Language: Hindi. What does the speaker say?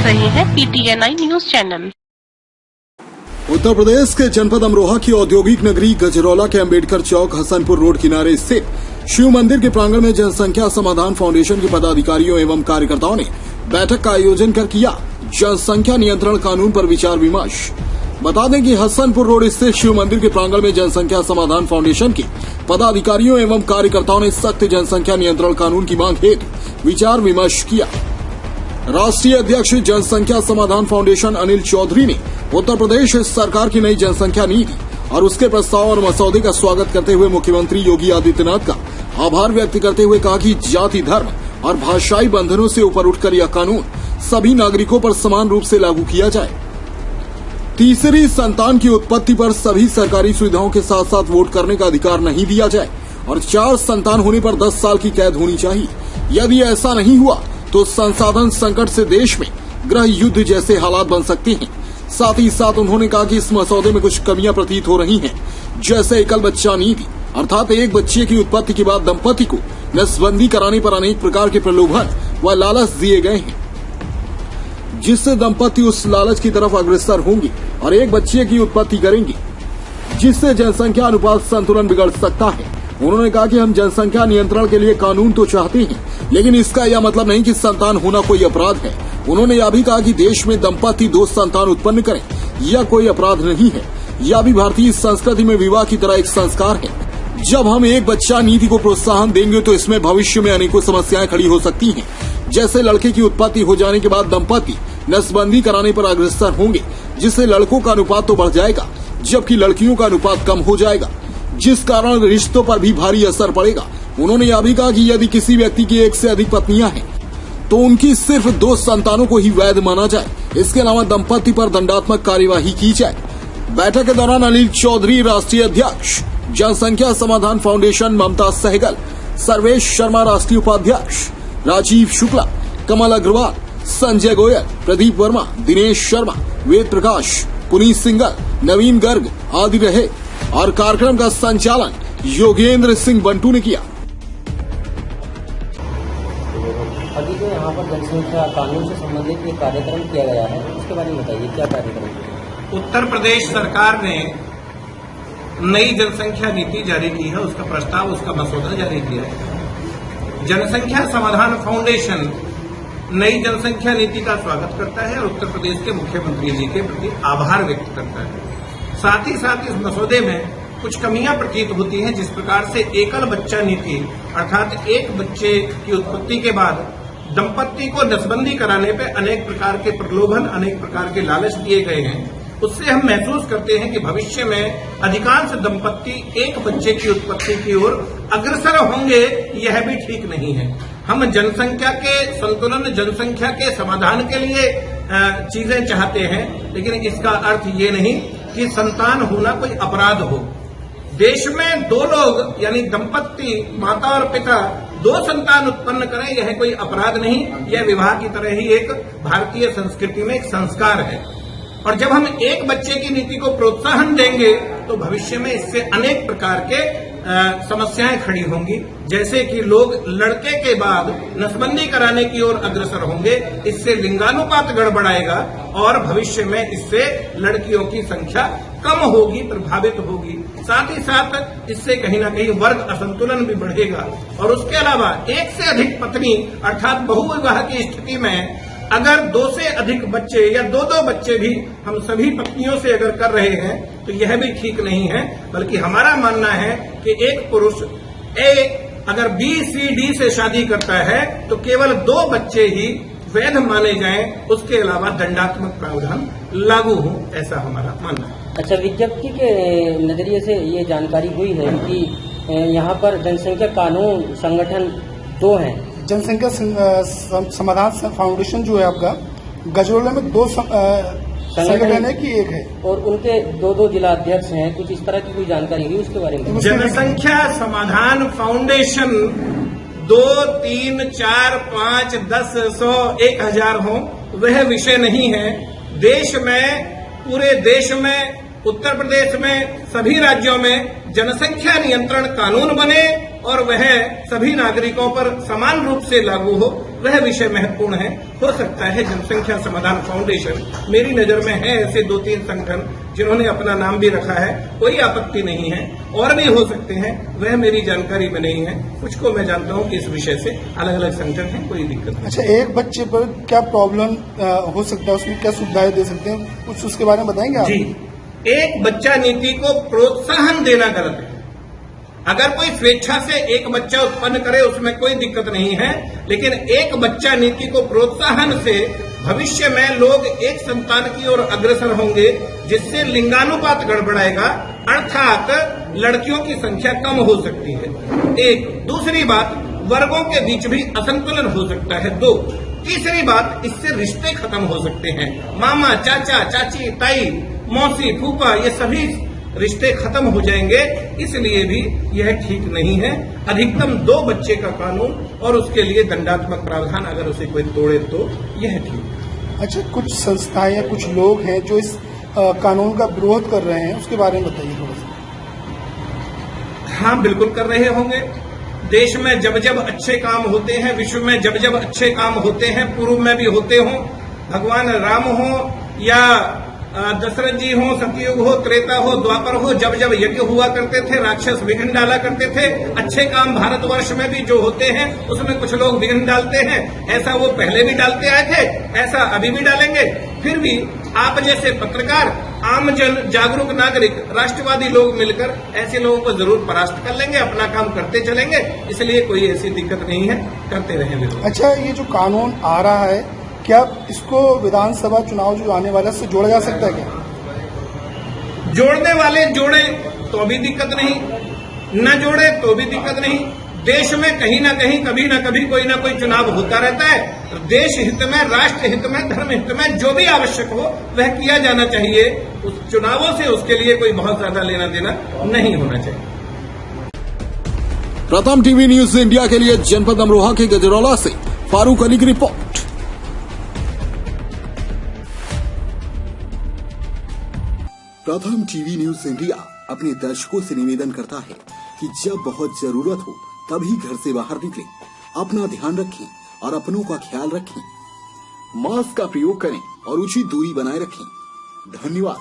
रहे हैं PTNI news channel. Uttar Pradesh के जनपद अमरोहा की औद्योगिक नगरी गजरौला के अंबेडकर चौक हसनपुर रोड किनारे स्थित शिव मंदिर के प्रांगण में जनसंख्या समाधान फाउंडेशन के पदाधिकारियों एवं कार्यकर्ताओं ने बैठक का आयोजन कर किया जनसंख्या नियंत्रण कानून पर विचार विमर्श। बता दें कि हसनपुर रोड स्थित शिव मंदिर के प्रांगण में जनसंख्या समाधान फाउंडेशन के पदाधिकारियों एवं कार्यकर्ताओं ने सख्त जनसंख्या नियंत्रण कानून की मांग हेतु विचार विमर्श किया। राष्ट्रीय अध्यक्ष जनसंख्या समाधान फाउंडेशन अनिल चौधरी ने उत्तर प्रदेश सरकार की नई जनसंख्या नीति और उसके प्रस्ताव और मसौदे का स्वागत करते हुए मुख्यमंत्री योगी आदित्यनाथ का आभार व्यक्त करते हुए कहा कि जाति, धर्म और भाषाई बंधनों से ऊपर उठकर यह कानून सभी नागरिकों पर समान रूप से लागू किया जाए। तीसरी संतान की उत्पत्ति पर सभी सरकारी सुविधाओं के साथ साथ वोट करने का अधिकार नहीं दिया जाए और 4 संतान होने पर 10 साल की कैद होनी चाहिए। यदि ऐसा नहीं हुआ तो संसाधन संकट से देश में गृह युद्ध जैसे हालात बन सकते हैं। साथ ही साथ उन्होंने कहा कि इस मसौदे में कुछ कमियां प्रतीत हो रही हैं, जैसे एकल बच्चा नीति अर्थात एक बच्चे की उत्पत्ति के बाद दंपति को नसबंदी कराने पर अनेक प्रकार के प्रलोभन व लालच दिए गए हैं, जिससे दंपति उस लालच की तरफ अग्रसर होंगे और एक बच्चे की उत्पत्ति करेंगे, जिससे जनसंख्या अनुपात संतुलन बिगड़ सकता है। उन्होंने कहा कि हम जनसंख्या नियंत्रण के लिए कानून तो चाहते हैं, लेकिन इसका यह मतलब नहीं कि संतान होना कोई अपराध है। उन्होंने यह भी कहा कि देश में दंपति 2 संतान उत्पन्न करें यह कोई अपराध नहीं है, यह भी भारतीय संस्कृति में विवाह की तरह एक संस्कार है। जब हम एक बच्चा नीति को प्रोत्साहन देंगे तो इसमें भविष्य में अनेकों समस्याएं खड़ी हो सकती हैं, जैसे लड़के की उत्पत्ति हो जाने के बाद दंपति नसबंदी कराने पर अग्रसर होंगे, जिससे लड़कों का अनुपात तो बढ़ जाएगा जबकि लड़कियों का अनुपात कम हो जाएगा, जिस कारण रिश्तों पर भी भारी असर पड़ेगा। उन्होंने यह भी कहा कि यदि किसी व्यक्ति की 1 से अधिक पत्नियां हैं तो उनकी सिर्फ 2 संतानों को ही वैध माना जाए। इसके अलावा दंपति पर दंडात्मक कार्यवाही की जाए। बैठक के दौरान अनिल चौधरी, राष्ट्रीय अध्यक्ष जनसंख्या समाधान फाउंडेशन ममता सहगल, सर्वेश शर्मा राष्ट्रीय उपाध्यक्ष, राजीव शुक्ला, कमल अग्रवाल, संजय गोयल, प्रदीप वर्मा, दिनेश शर्मा, वेद प्रकाश, पुनीत सिंगल, नवीन गर्ग आदि रहे और कार्यक्रम का संचालन योगेंद्र सिंह बंटू ने किया। अभी जो यहाँ पर जनसंख्या कानून से संबंधित एक कार्यक्रम किया गया है, उसके बारे में बताइए, क्या कार्यक्रम है? उत्तर प्रदेश सरकार ने नई जनसंख्या नीति जारी की है, उसका प्रस्ताव, उसका मसौदा जारी किया है। जनसंख्या समाधान फाउंडेशन नई जनसंख्या नीति का स्वागत करता है और उत्तर प्रदेश के मुख्यमंत्री जी के प्रति आभार व्यक्त करता है। साथ ही साथ इस मसौदे में कुछ कमियां प्रतीत होती हैं, जिस प्रकार से एकल बच्चा नीति अर्थात एक बच्चे की उत्पत्ति के बाद दंपति को नसबंदी कराने पे अनेक प्रकार के प्रलोभन, अनेक प्रकार के लालच दिए गए हैं। उससे हम महसूस करते हैं कि भविष्य में अधिकांश दंपति एक बच्चे की उत्पत्ति की ओर अग्रसर होंगे, यह भी ठीक नहीं है। हम जनसंख्या के संतुलन, जनसंख्या के समाधान के लिए चीजें चाहते हैं, लेकिन इसका अर्थ ये नहीं कि संतान होना कोई अपराध हो। देश में 2 लोग यानी दंपति, माता और पिता 2 संतान उत्पन्न करें, यह कोई अपराध नहीं, यह विवाह की तरह ही एक भारतीय संस्कृति में एक संस्कार है। और जब हम एक बच्चे की नीति को प्रोत्साहन देंगे तो भविष्य में इससे अनेक प्रकार के समस्याएं खड़ी होंगी, जैसे कि लोग लड़के के बाद नसबंदी कराने की ओर अग्रसर होंगे, इससे लिंगानुपात गड़बड़ाएगा और भविष्य में इससे लड़कियों की संख्या कम होगी, प्रभावित होगी। साथ ही साथ इससे कहीं ना कहीं वर्ग असंतुलन भी बढ़ेगा। और उसके अलावा 1 से अधिक पत्नी अर्थात बहुविवाह की स्थिति में अगर 2 से अधिक बच्चे या 2-2 बच्चे भी हम सभी पत्नियों से अगर कर रहे हैं तो यह भी ठीक नहीं है, बल्कि हमारा मानना है कि एक पुरुष अगर B, C, D से शादी करता है तो केवल 2 बच्चे ही वैध माने जाएं, उसके अलावा दंडात्मक प्रावधान लागू हो, ऐसा हमारा मानना है। अच्छा, विज्ञप्ति के नजरिए से ये जानकारी हुई है कि यहाँ पर जनसंख्या कानून संगठन 2 हैं। जनसंख्या समाधान फाउंडेशन जो है आपका गजरौला में 2 संगठन है कि 1 है, और उनके 2 जिला अध्यक्ष हैं, कुछ इस तरह की कोई जानकारी हुई उसके बारे में? जनसंख्या समाधान फाउंडेशन 2, 3, 4, 5, 10, 100, 1000 हो, वह विषय नहीं है। देश में, पूरे देश में, उत्तर प्रदेश में, सभी राज्यों में जनसंख्या नियंत्रण कानून बने और वह सभी नागरिकों पर समान रूप से लागू हो, वह विषय महत्वपूर्ण है। हो सकता है जनसंख्या समाधान फाउंडेशन, मेरी नजर में है ऐसे 2-3 संगठन जिन्होंने अपना नाम भी रखा है, कोई आपत्ति नहीं है, और भी हो सकते हैं, वह मेरी जानकारी में नहीं है। कुछ को मैं जानता हूं कि इस विषय से अलग अलग संगठन हैं, कोई दिक्कत नहीं। अच्छा, एक बच्चे पर क्या प्रॉब्लम हो सकता है, उसमें क्या सुविधाएं दे सकते हैं, कुछ उसके बारे में बताएंगे आप? जी, एक बच्चा नीति को प्रोत्साहन देना गलत है। अगर कोई स्वेच्छा से एक बच्चा उत्पन्न करे उसमें कोई दिक्कत नहीं है, लेकिन एक बच्चा नीति को प्रोत्साहन से भविष्य में लोग एक संतान की ओर अग्रसर होंगे, जिससे लिंगानुपात गड़बड़ाएगा, अर्थात लड़कियों की संख्या कम हो सकती है। एक दूसरी बात, वर्गों के बीच भी असंतुलन हो सकता है। 2, तीसरी बात, इससे रिश्ते खत्म हो सकते हैं। मामा, चाचा, चाची, ताई, मौसी, फूफा, ये सभी रिश्ते खत्म हो जाएंगे। इसलिए भी यह ठीक नहीं है। अधिकतम 2 बच्चे का कानून और उसके लिए दंडात्मक प्रावधान, अगर उसे कोई तोड़े तो यह ठीक है। अच्छा, कुछ संस्थाएं या कुछ लोग हैं जो इस कानून का विरोध कर रहे हैं, उसके बारे में बताइए थोड़ा सा। हाँ, बिल्कुल कर रहे होंगे। देश में जब जब अच्छे काम होते हैं, विश्व में जब जब अच्छे काम होते हैं, पूर्व में भी होते हों, भगवान राम हो या दशरथ जी हो, सतयुग हो, त्रेता हो, द्वापर हो, जब जब यज्ञ हुआ करते थे, राक्षस विघ्न डाला करते थे। अच्छे काम भारतवर्ष में भी जो होते हैं उसमें कुछ लोग विघ्न डालते हैं। ऐसा वो पहले भी डालते आए थे, ऐसा अभी भी डालेंगे। फिर भी आप जैसे पत्रकार, आमजन, जागरूक नागरिक, राष्ट्रवादी लोग मिलकर ऐसे लोगों को जरूर परास्त कर लेंगे, अपना काम करते चलेंगे। इसलिए कोई ऐसी दिक्कत नहीं है, करते रहेंगे। अच्छा, ये जो कानून आ रहा है, क्या इसको विधानसभा चुनाव जो आने वाला है उससे जोड़ा जा सकता है क्या? जोड़ने वाले जोड़े तो भी दिक्कत नहीं, न जोड़े तो भी दिक्कत नहीं। देश में कहीं ना कहीं, कभी ना कभी कोई ना कोई चुनाव होता रहता है। देश हित में, राष्ट्र हित में, धर्म हित में जो भी आवश्यक हो वह किया जाना चाहिए। उस चुनावों से उसके लिए कोई बहुत ज्यादा लेना देना नहीं होना चाहिए। प्रथम टीवी न्यूज इंडिया के लिए जनपद अमरोहा के गजरौला से फारूक अली की रिपोर्ट। प्रथम टीवी न्यूज इंडिया अपने दर्शकों से निवेदन करता है कि जब बहुत जरूरत हो तभी घर से बाहर निकलें, अपना ध्यान रखें और अपनों का ख्याल रखें। मास्क का प्रयोग करें और उचित दूरी बनाए रखें। धन्यवाद।